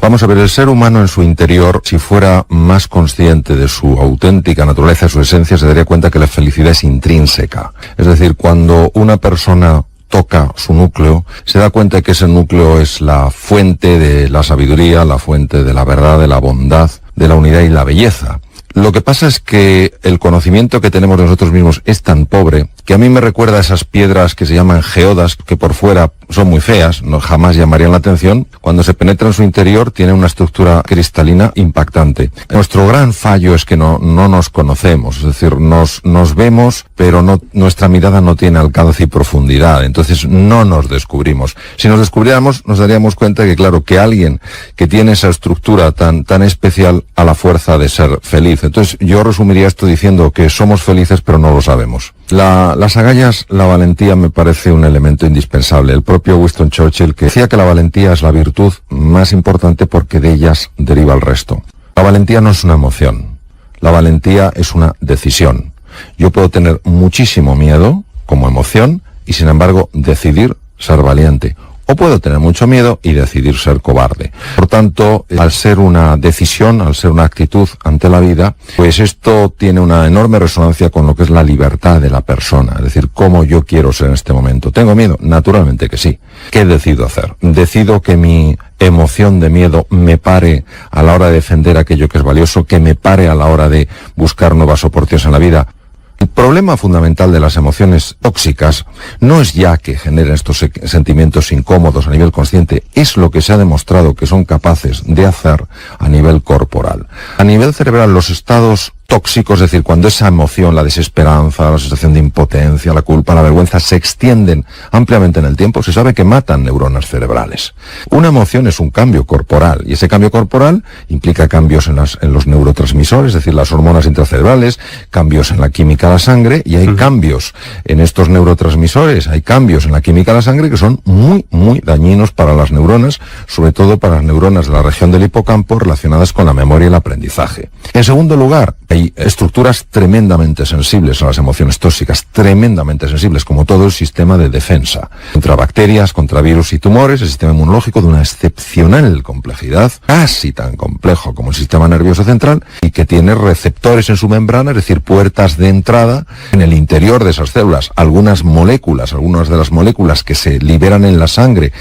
Vamos a ver, el ser humano en su interior, si fuera más consciente de su auténtica naturaleza, su esencia, se daría cuenta que la felicidad es intrínseca. Es decir, cuando una persona toca su núcleo, se da cuenta de que ese núcleo es la fuente de la sabiduría, la fuente de la verdad, de la bondad, de la unidad y la belleza. Lo que pasa es que el conocimiento que tenemos de nosotros mismos es tan pobre que a mí me recuerda a esas piedras que se llaman geodas, que por fuera son muy feas, no jamás llamarían la atención. Cuando se penetra en su interior tiene una estructura cristalina impactante. Nuestro gran fallo es que no nos conocemos, es decir, nos vemos, pero nuestra mirada no tiene alcance y profundidad, entonces no nos descubrimos. Si nos descubriéramos, nos daríamos cuenta que, claro, que alguien que tiene esa estructura tan especial a la fuerza de ser feliz. Entonces yo resumiría esto diciendo que somos felices pero no lo sabemos. Las agallas, la valentía me parece un elemento indispensable. El propio Winston Churchill, que decía que la valentía es la virtud más importante porque de ellas deriva el resto. La valentía no es una emoción, la valentía es una decisión. Yo puedo tener muchísimo miedo como emoción y sin embargo decidir ser valiente. O puedo tener mucho miedo y decidir ser cobarde. Por tanto, al ser una decisión, al ser una actitud ante la vida, pues esto tiene una enorme resonancia con lo que es la libertad de la persona. Es decir, cómo yo quiero ser en este momento. ¿Tengo miedo? Naturalmente que sí. ¿Qué decido hacer? Decido que mi emoción de miedo me pare a la hora de defender aquello que es valioso, que me pare a la hora de buscar nuevas oportunidades en la vida. El problema fundamental de las emociones tóxicas no es ya que generen estos sentimientos incómodos a nivel consciente, es lo que se ha demostrado que son capaces de hacer a nivel corporal. A nivel cerebral, los estados tóxicos, es decir, cuando esa emoción, la desesperanza, la sensación de impotencia, la culpa, la vergüenza se extienden ampliamente en el tiempo, se sabe que matan neuronas cerebrales. Una emoción es un cambio corporal y ese cambio corporal implica cambios en los neurotransmisores, es decir, las hormonas intracerebrales, cambios en la química de la sangre y hay cambios en estos neurotransmisores, hay cambios en la química de la sangre que son muy, muy dañinos para las neuronas, sobre todo para las neuronas de la región del hipocampo relacionadas con la memoria y el aprendizaje. En segundo lugar, hay estructuras tremendamente sensibles a las emociones tóxicas, tremendamente sensibles, como todo el sistema de defensa. Contra bacterias, contra virus y tumores, el sistema inmunológico de una excepcional complejidad, casi tan complejo como el sistema nervioso central, y que tiene receptores en su membrana, es decir, puertas de entrada en el interior de esas células. Algunas de las moléculas que se liberan en la sangre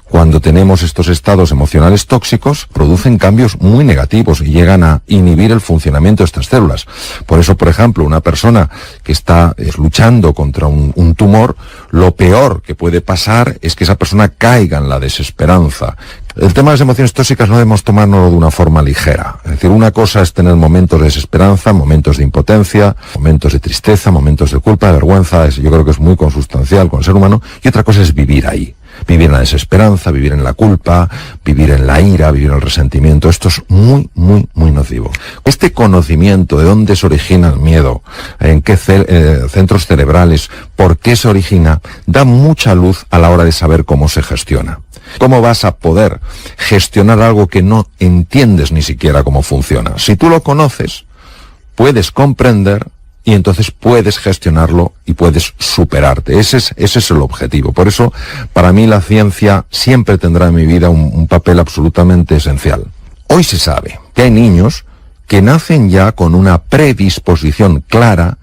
cuando tenemos estos estados emocionales tóxicos, producen cambios muy negativos y llegan a inhibir el funcionamiento de estas células. Por eso, por ejemplo, una persona que está luchando contra un tumor, lo peor que puede pasar es que esa persona caiga en la desesperanza. El tema de las emociones tóxicas no debemos tomárnoslo de una forma ligera. Es decir, una cosa es tener momentos de desesperanza, momentos de impotencia, momentos de tristeza, momentos de culpa, de vergüenza. Yo creo que es muy consustancial con el ser humano. Y otra cosa es vivir ahí. Vivir en la desesperanza, vivir en la culpa, vivir en la ira, vivir en el resentimiento. Esto es muy, muy, muy nocivo. Este conocimiento de dónde se origina el miedo, en qué centros cerebrales, por qué se origina, da mucha luz a la hora de saber cómo se gestiona. ¿Cómo vas a poder gestionar algo que no entiendes ni siquiera cómo funciona? Si tú lo conoces, puedes comprender y entonces puedes gestionarlo y puedes superarte. Ese es el objetivo. Por eso, para mí, la ciencia siempre tendrá en mi vida un papel absolutamente esencial. Hoy se sabe que hay niños que nacen ya con una predisposición clara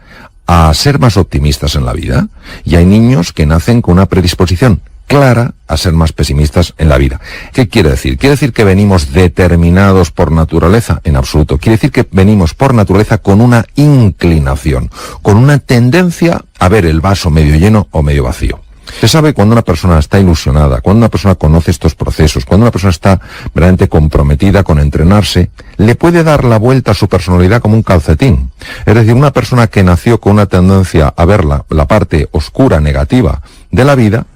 a ser más optimistas en la vida y hay niños que nacen con una predisposición clara a ser más pesimistas en la vida. ¿Qué quiere decir? ¿Quiere decir que venimos determinados por naturaleza? En absoluto. Quiere decir que venimos por naturaleza con una inclinación, con una tendencia a ver el vaso medio lleno o medio vacío. Se sabe cuando una persona está ilusionada, cuando una persona conoce estos procesos, cuando una persona está verdaderamente comprometida con entrenarse, le puede dar la vuelta a su personalidad como un calcetín. Es decir, una persona que nació con una tendencia a ver la parte oscura, negativa de la vida,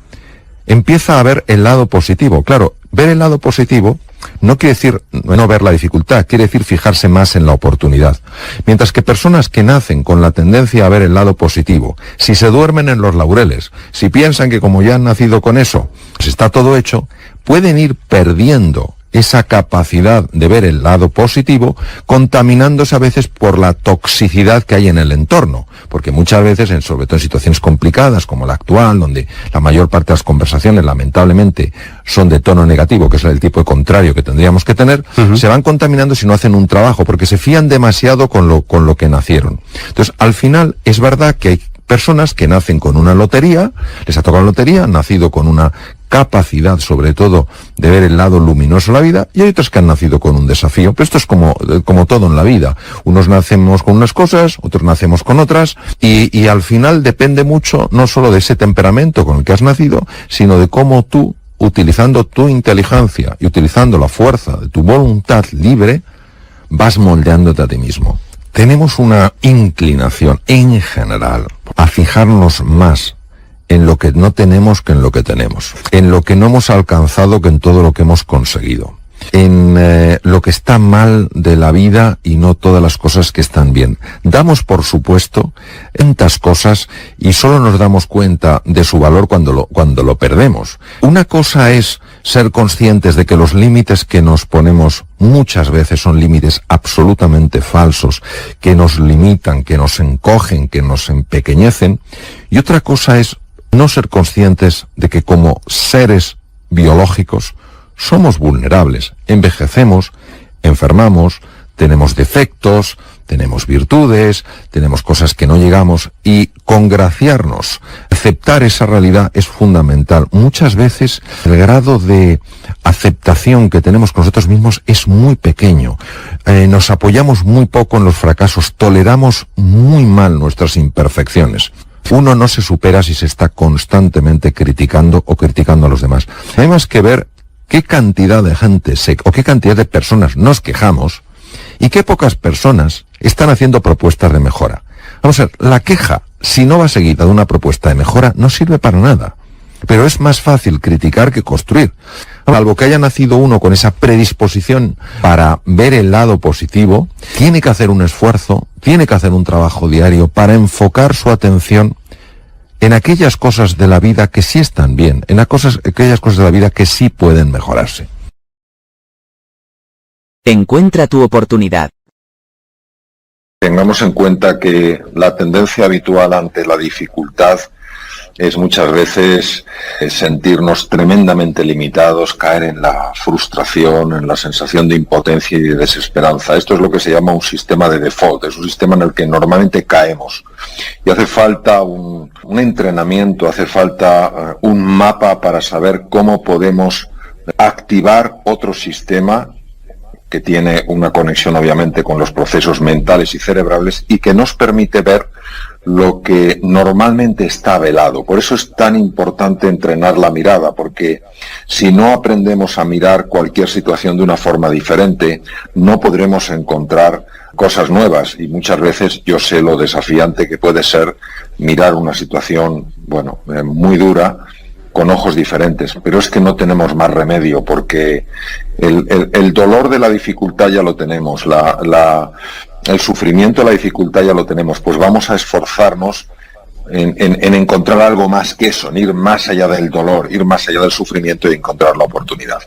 empieza a ver el lado positivo. Claro, ver el lado positivo no quiere decir no ver la dificultad, quiere decir fijarse más en la oportunidad. Mientras que personas que nacen con la tendencia a ver el lado positivo, si se duermen en los laureles, si piensan que como ya han nacido con eso, pues está todo hecho, pueden ir perdiendo esa capacidad de ver el lado positivo, contaminándose a veces por la toxicidad que hay en el entorno. Porque muchas veces, sobre todo en situaciones complicadas como la actual, donde la mayor parte de las conversaciones lamentablemente son de tono negativo, que es el tipo de contrario que tendríamos que tener, se van contaminando si no hacen un trabajo, porque se fían demasiado con lo que nacieron. Entonces, al final, es verdad que hay personas que nacen con una lotería, les ha tocado la lotería, han nacido con una capacidad, sobre todo, de ver el lado luminoso de la vida, y hay otros que han nacido con un desafío. Pero esto es como todo en la vida. Unos nacemos con unas cosas, otros nacemos con otras, y al final depende mucho, no solo de ese temperamento con el que has nacido, sino de cómo tú, utilizando tu inteligencia y utilizando la fuerza de tu voluntad libre, vas moldeándote a ti mismo. Tenemos una inclinación, en general, a fijarnos más en lo que no tenemos que en lo que tenemos, en lo que no hemos alcanzado que en todo lo que hemos conseguido, en lo que está mal de la vida y no todas las cosas que están bien. Damos por supuesto tantas cosas y solo nos damos cuenta de su valor cuando lo perdemos. Una cosa es ser conscientes de que los límites que nos ponemos muchas veces son límites absolutamente falsos, que nos limitan, que nos encogen, que nos empequeñecen, y otra cosa es no ser conscientes de que como seres biológicos somos vulnerables, envejecemos, enfermamos, tenemos defectos, tenemos virtudes, tenemos cosas que no llegamos, y congraciarnos, aceptar esa realidad es fundamental. Muchas veces el grado de aceptación que tenemos con nosotros mismos es muy pequeño. Nos apoyamos muy poco en los fracasos, toleramos muy mal nuestras imperfecciones. Uno no se supera si se está constantemente criticando o criticando a los demás. Hay más que ver qué cantidad de gente o qué cantidad de personas nos quejamos y qué pocas personas están haciendo propuestas de mejora. Vamos a ver, la queja, si no va seguida de una propuesta de mejora, no sirve para nada. Pero es más fácil criticar que construir. Salvo que haya nacido uno con esa predisposición para ver el lado positivo, tiene que hacer un esfuerzo, tiene que hacer un trabajo diario para enfocar su atención en aquellas cosas de la vida que sí están bien, en aquellas cosas de la vida que sí pueden mejorarse. Encuentra tu oportunidad. Tengamos en cuenta que la tendencia habitual ante la dificultad es muchas veces sentirnos tremendamente limitados, caer en la frustración, en la sensación de impotencia y de desesperanza. Esto es lo que se llama un sistema de default, es un sistema en el que normalmente caemos. Y hace falta un entrenamiento, hace falta un mapa para saber cómo podemos activar otro sistema que tiene una conexión obviamente con los procesos mentales y cerebrales y que nos permite ver lo que normalmente está velado. Por eso es tan importante entrenar la mirada, porque si no aprendemos a mirar cualquier situación de una forma diferente, no podremos encontrar cosas nuevas, y muchas veces yo sé lo desafiante que puede ser mirar una situación, muy dura, con ojos diferentes, pero es que no tenemos más remedio, porque el dolor de la dificultad ya lo tenemos, el sufrimiento de la dificultad ya lo tenemos, pues vamos a esforzarnos en encontrar algo más que eso, en ir más allá del dolor, ir más allá del sufrimiento y encontrar la oportunidad.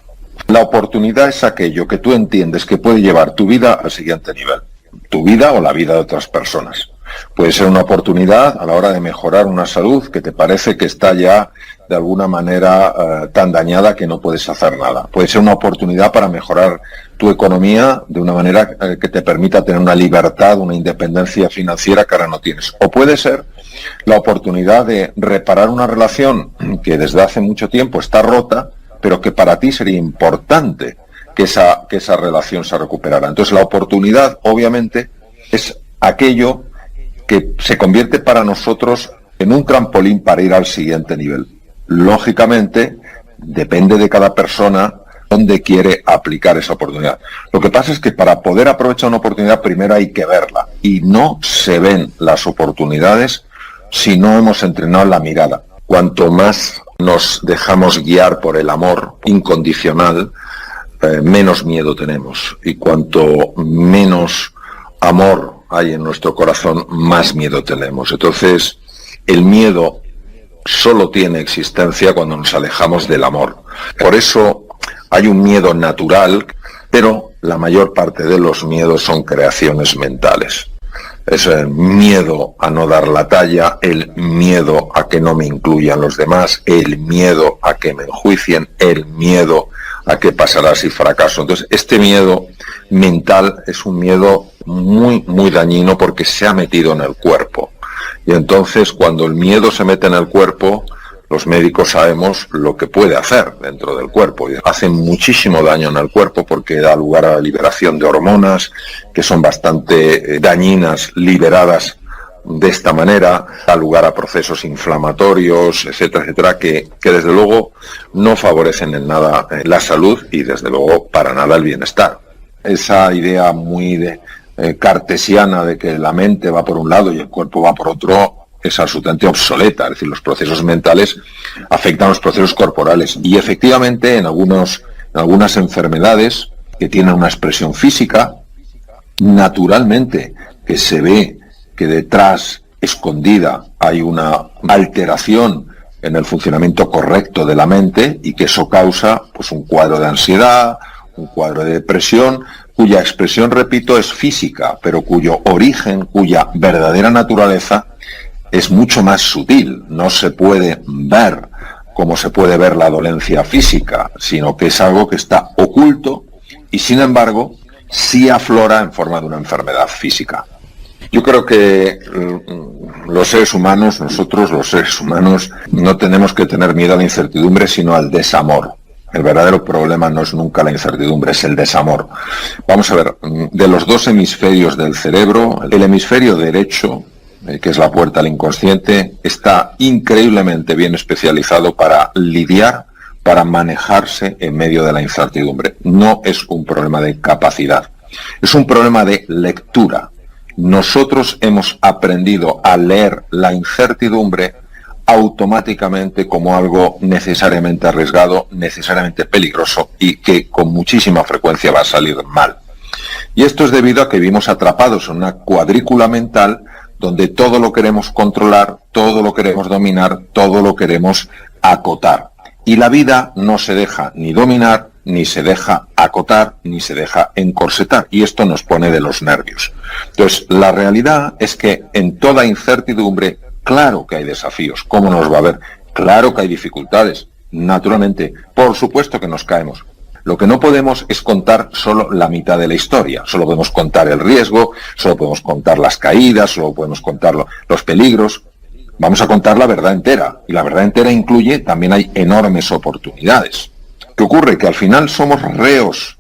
La oportunidad es aquello que tú entiendes que puede llevar tu vida al siguiente nivel, tu vida o la vida de otras personas. Puede ser una oportunidad a la hora de mejorar una salud que te parece que está ya de alguna manera tan dañada que no puedes hacer nada. Puede ser una oportunidad para mejorar tu economía de una manera que te permita tener una libertad, una independencia financiera que ahora no tienes. O puede ser la oportunidad de reparar una relación que desde hace mucho tiempo está rota, pero que para ti sería importante que esa relación se recuperara. Entonces la oportunidad, obviamente, es aquello que se convierte para nosotros en un trampolín para ir al siguiente nivel. Lógicamente, depende de cada persona dónde quiere aplicar esa oportunidad. Lo que pasa es que para poder aprovechar una oportunidad, primero hay que verla. Y no se ven las oportunidades si no hemos entrenado la mirada. Cuanto más nos dejamos guiar por el amor incondicional, menos miedo tenemos. Y cuanto menos amor hay en nuestro corazón, más miedo tenemos. Entonces, el miedo solo tiene existencia cuando nos alejamos del amor. Por eso Hay un miedo natural, pero la mayor parte de los miedos son creaciones mentales. Es el miedo a no dar la talla, el miedo a que no me incluyan los demás, el miedo a que me enjuicien, el miedo a qué pasará si fracaso. Entonces, este miedo mental es un miedo muy dañino porque se ha metido en el cuerpo. Y entonces, cuando el miedo se mete en el cuerpo, los médicos sabemos lo que puede hacer dentro del cuerpo. Y hace muchísimo daño en el cuerpo porque da lugar a la liberación de hormonas que son bastante dañinas, liberadas de esta manera, da lugar a procesos inflamatorios, etcétera, etcétera, que desde luego no favorecen en nada la salud y desde luego para nada el bienestar. Esa idea muy cartesiana de que la mente va por un lado y el cuerpo va por otro es absolutamente obsoleta. Es decir, los procesos mentales afectan a los procesos corporales y efectivamente en algunas enfermedades que tienen una expresión física, naturalmente que se ve que detrás, escondida, hay una alteración en el funcionamiento correcto de la mente y que eso causa pues un cuadro de ansiedad, un cuadro de depresión, cuya expresión, repito, es física, pero cuyo origen, cuya verdadera naturaleza es mucho más sutil. No se puede ver como se puede ver la dolencia física, sino que es algo que está oculto y, sin embargo, sí aflora en forma de una enfermedad física. Yo creo que los seres humanos, nosotros los seres humanos, no tenemos que tener miedo a la incertidumbre, sino al desamor. El verdadero problema no es nunca la incertidumbre, es el desamor. Vamos a ver, de los dos hemisferios del cerebro, el hemisferio derecho, que es la puerta al inconsciente, está increíblemente bien especializado para lidiar, para manejarse en medio de la incertidumbre. No es un problema de capacidad, es un problema de lectura. Nosotros hemos aprendido a leer la incertidumbre automáticamente como algo necesariamente arriesgado, necesariamente peligroso y que con muchísima frecuencia va a salir mal. Y esto es debido a que vivimos atrapados en una cuadrícula mental donde todo lo queremos controlar, todo lo queremos dominar, todo lo queremos acotar. Y la vida no se deja ni dominar, ni se deja acotar, ni se deja encorsetar. Y esto nos pone de los nervios. Entonces, la realidad es que en toda incertidumbre, claro que hay desafíos. ¿Cómo nos va a ver? Claro que hay dificultades. Naturalmente, por supuesto que nos caemos. Lo que no podemos es contar solo la mitad de la historia. Solo podemos contar el riesgo, solo podemos contar las caídas, solo podemos contar los peligros. Vamos a contar la verdad entera. Y la verdad entera incluye, también hay enormes oportunidades. ¿Qué ocurre? Que al final somos reos,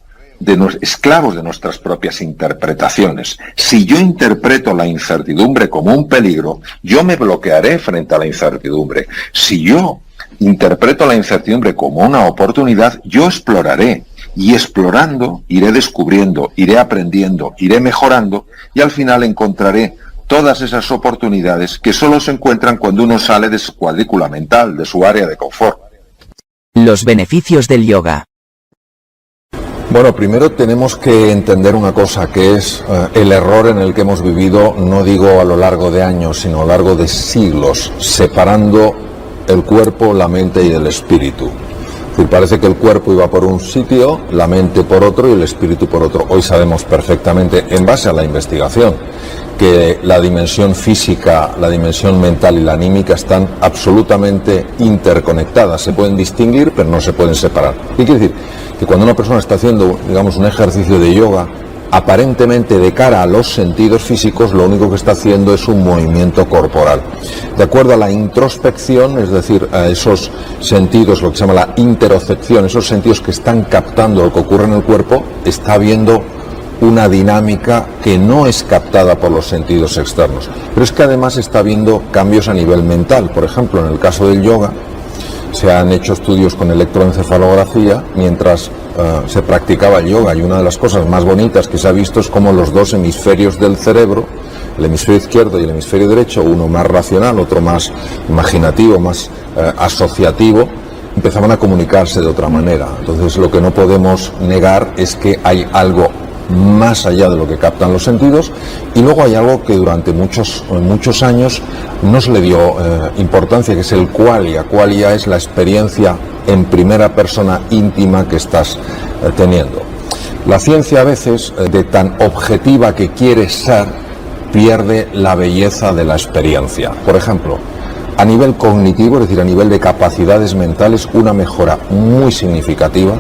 esclavos de nuestras propias interpretaciones. Si yo interpreto la incertidumbre como un peligro, yo me bloquearé frente a la incertidumbre. Si yo interpreto la incertidumbre como una oportunidad, yo exploraré. Y explorando, iré descubriendo, iré aprendiendo, iré mejorando y al final encontraré todas esas oportunidades que solo se encuentran cuando uno sale de su cuadrícula mental, de su área de confort. Los beneficios del yoga. Bueno, primero tenemos que entender una cosa, que es el error en el que hemos vivido, no digo a lo largo de años, sino a lo largo de siglos, separando el cuerpo, la mente y el espíritu. Es decir, parece que el cuerpo iba por un sitio, la mente por otro y el espíritu por otro. Hoy sabemos perfectamente, en base a la investigación, que la dimensión física, la dimensión mental y la anímica están absolutamente interconectadas. Se pueden distinguir, pero no se pueden separar. ¿Qué quiere decir? Que cuando una persona está haciendo, digamos, un ejercicio de yoga, aparentemente de cara a los sentidos físicos, lo único que está haciendo es un movimiento corporal. De acuerdo a la introspección, es decir, a esos sentidos, lo que se llama la interocepción, esos sentidos que están captando lo que ocurre en el cuerpo, está habiendo una dinámica que no es captada por los sentidos externos. Pero es que además está habiendo cambios a nivel mental. Por ejemplo, en el caso del yoga, se han hecho estudios con electroencefalografía mientras se practicaba el yoga, y una de las cosas más bonitas que se ha visto es cómo los dos hemisferios del cerebro, el hemisferio izquierdo y el hemisferio derecho, uno más racional, otro más imaginativo, más asociativo, empezaban a comunicarse de otra manera. Entonces, lo que no podemos negar es que hay algo más allá de lo que captan los sentidos, y luego hay algo que durante muchos años no se le dio importancia, que es el qualia. Qualia es la experiencia en primera persona íntima que estás teniendo. La ciencia a veces, de tan objetiva que quiere ser, pierde la belleza de la experiencia. Por ejemplo, a nivel cognitivo, es decir, a nivel de capacidades mentales, una mejora muy significativa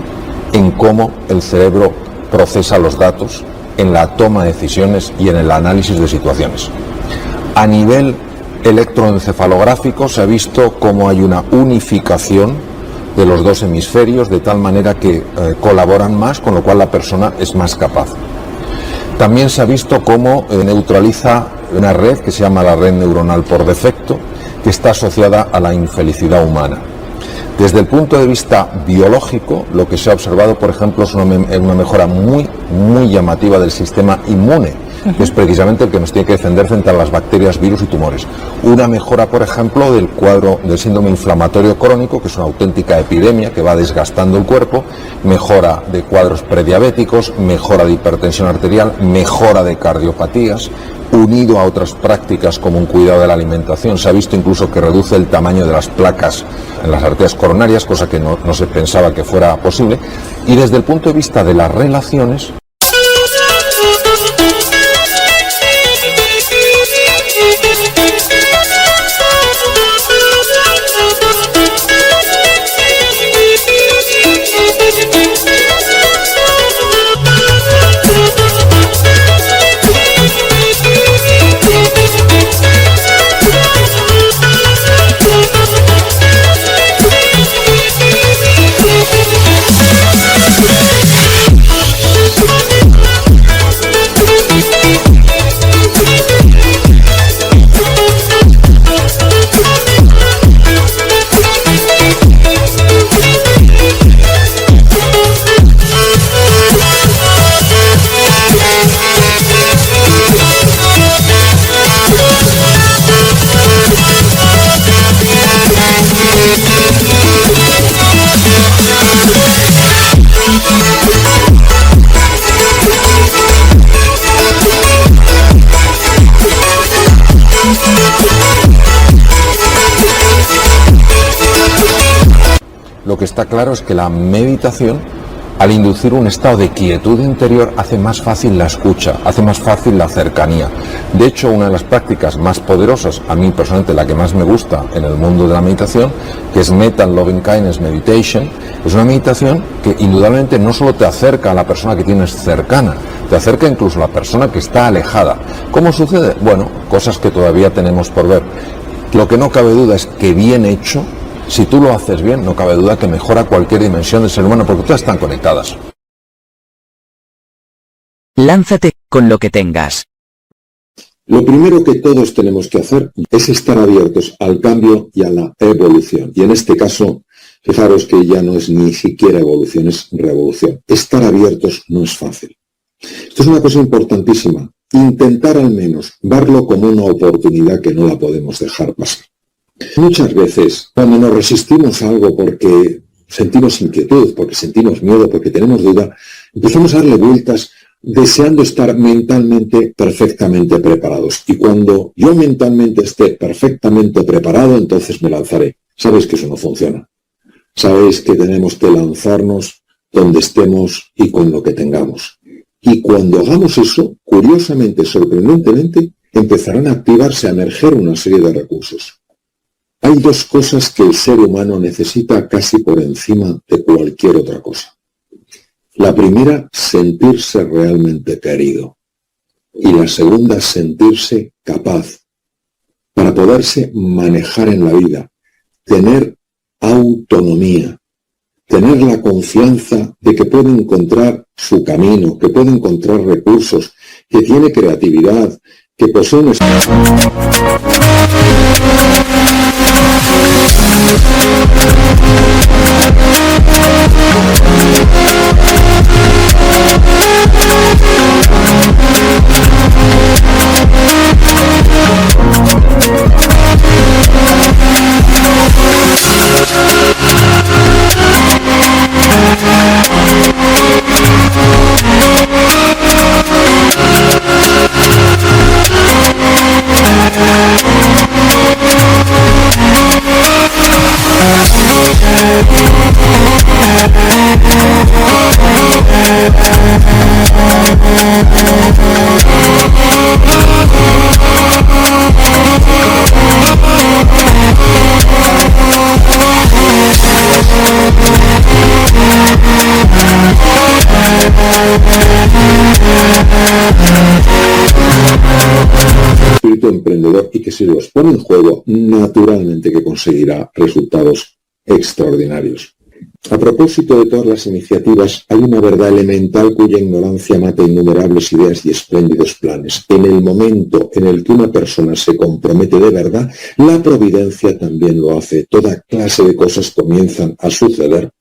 en cómo el cerebro procesa los datos, en la toma de decisiones y en el análisis de situaciones. A nivel electroencefalográfico se ha visto cómo hay una unificación de los dos hemisferios de tal manera que colaboran más, con lo cual la persona es más capaz. También se ha visto cómo neutraliza una red que se llama la red neuronal por defecto, que está asociada a la infelicidad humana. Desde el punto de vista biológico, lo que se ha observado, por ejemplo, es una mejora muy llamativa del sistema inmune, que es precisamente el que nos tiene que defender frente a las bacterias, virus y tumores. Una mejora, por ejemplo, del cuadro del síndrome inflamatorio crónico, que es una auténtica epidemia que va desgastando el cuerpo, mejora de cuadros prediabéticos, mejora de hipertensión arterial, mejora de cardiopatías, unido a otras prácticas como un cuidado de la alimentación. Se ha visto incluso que reduce el tamaño de las placas en las arterias coronarias, cosa que no se pensaba que fuera posible. Y desde el punto de vista de las relaciones, lo que está claro es que la meditación, al inducir un estado de quietud interior, hace más fácil la escucha, hace más fácil la cercanía. De hecho, una de las prácticas más poderosas, a mí personalmente la que más me gusta en el mundo de la meditación, que es Metta Loving Kindness Meditation, es una meditación que indudablemente no solo te acerca a la persona que tienes cercana, te acerca incluso a la persona que está alejada. ¿Cómo sucede? Bueno, cosas que todavía tenemos por ver. Lo que no cabe duda es que bien hecho, si tú lo haces bien, no cabe duda que mejora cualquier dimensión del ser humano, porque todas están conectadas. Lánzate con lo que tengas. Lo primero que todos tenemos que hacer es estar abiertos al cambio y a la evolución. Y en este caso, fijaros que ya no es ni siquiera evolución, es revolución. Estar abiertos no es fácil. Esto es una cosa importantísima. Intentar al menos verlo como una oportunidad que no la podemos dejar pasar. Muchas veces, cuando nos resistimos a algo porque sentimos inquietud, porque sentimos miedo, porque tenemos duda, empezamos a darle vueltas deseando estar mentalmente perfectamente preparados. Y cuando yo mentalmente esté perfectamente preparado, entonces me lanzaré. Sabéis que eso no funciona. Sabéis que tenemos que lanzarnos donde estemos y con lo que tengamos. Y cuando hagamos eso, curiosamente, sorprendentemente, empezarán a activarse, a emerger una serie de recursos. Hay dos cosas que el ser humano necesita casi por encima de cualquier otra cosa. La primera, sentirse realmente querido. Y la segunda, sentirse capaz para poderse manejar en la vida, tener autonomía, tener la confianza de que puede encontrar su camino, que puede encontrar recursos, que tiene creatividad, que posee un... Espíritu emprendedor y que si los pone en juego, naturalmente que conseguirá resultados extraordinarios. A propósito de todas las iniciativas, hay una verdad elemental cuya ignorancia mata innumerables ideas y espléndidos planes. En el momento en el que una persona se compromete de verdad, la providencia también lo hace. Toda clase de cosas comienzan a suceder,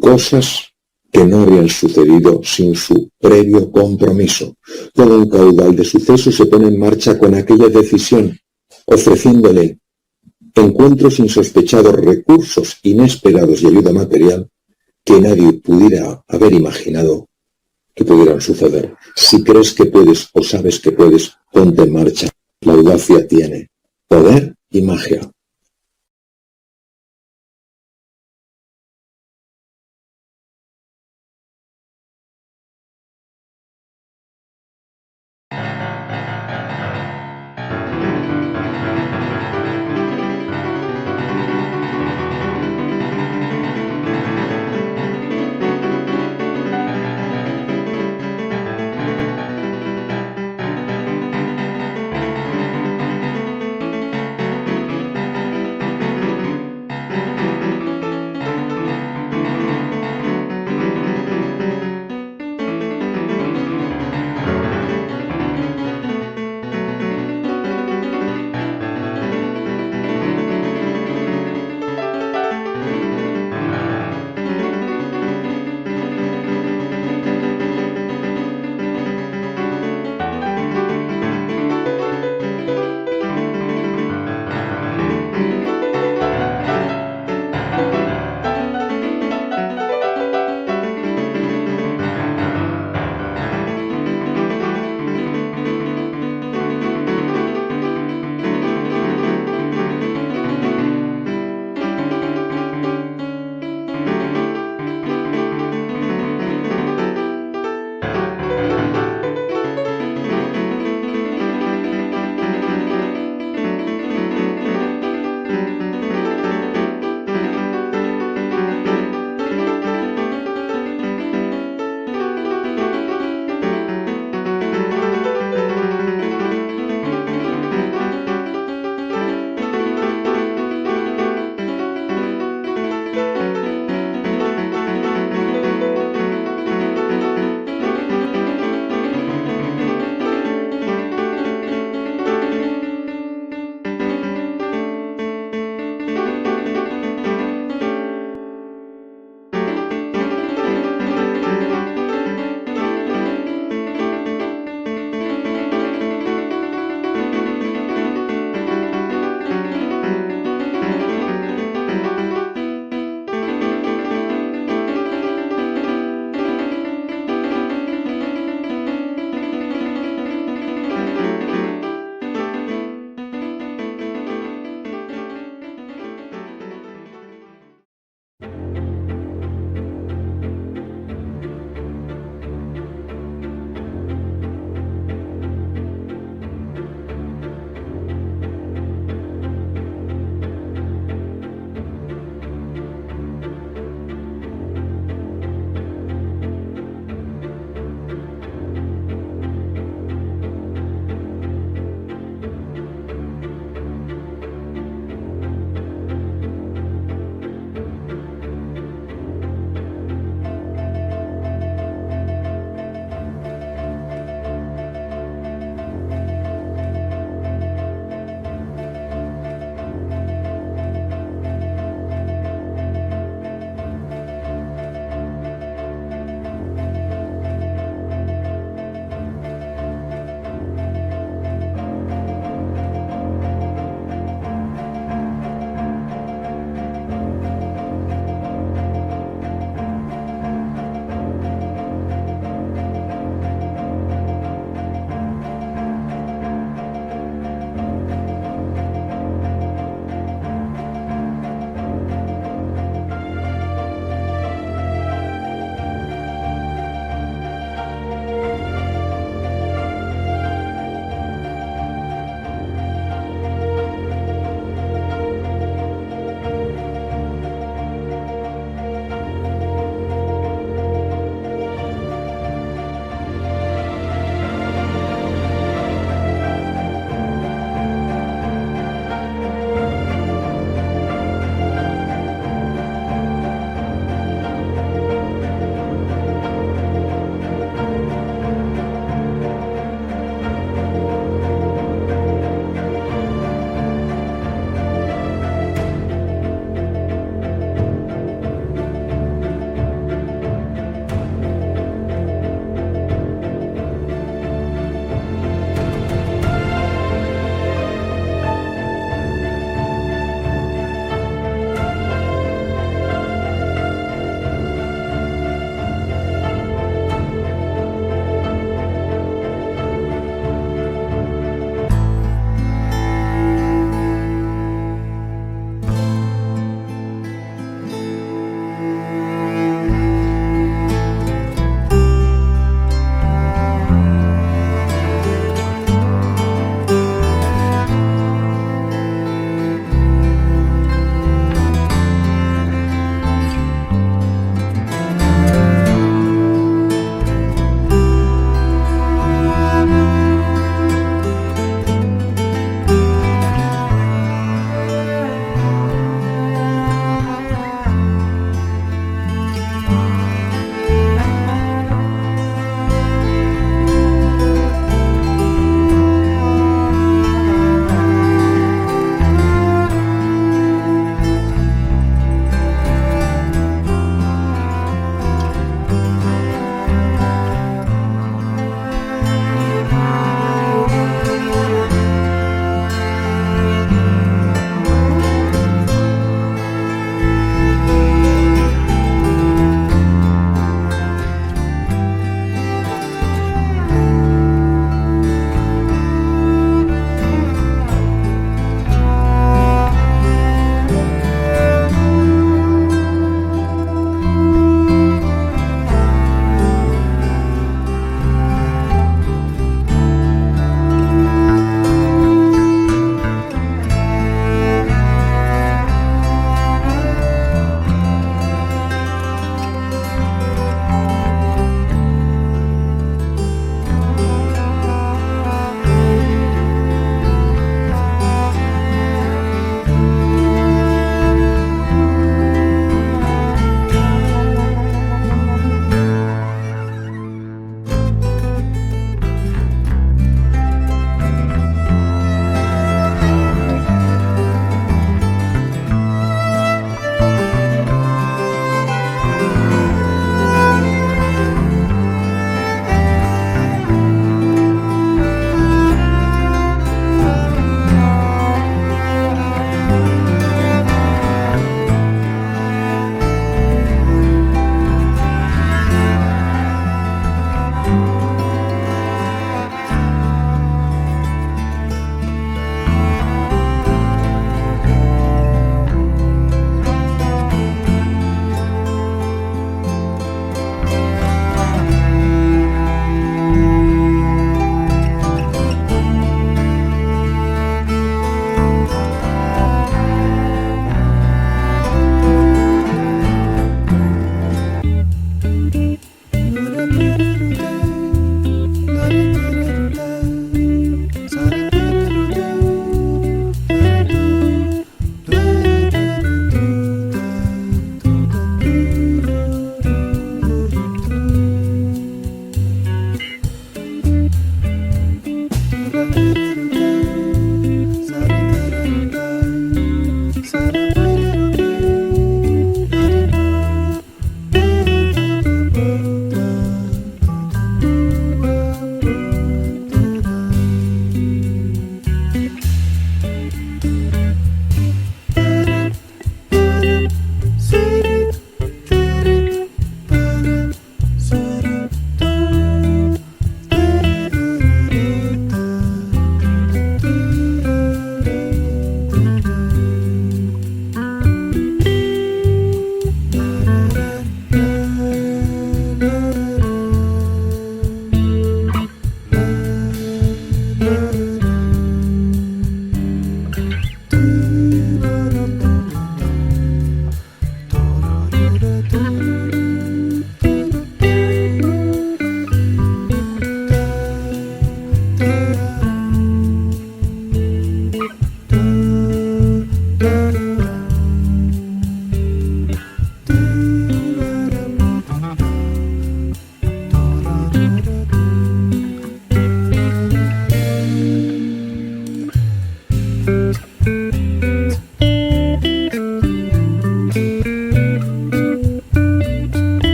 cosas que no habrían sucedido sin su previo compromiso. Todo un caudal de sucesos se pone en marcha con aquella decisión, ofreciéndole encuentros insospechados, recursos inesperados y ayuda material que nadie pudiera haber imaginado que pudieran suceder. Si crees que puedes o sabes que puedes, ponte en marcha. La audacia tiene poder y magia.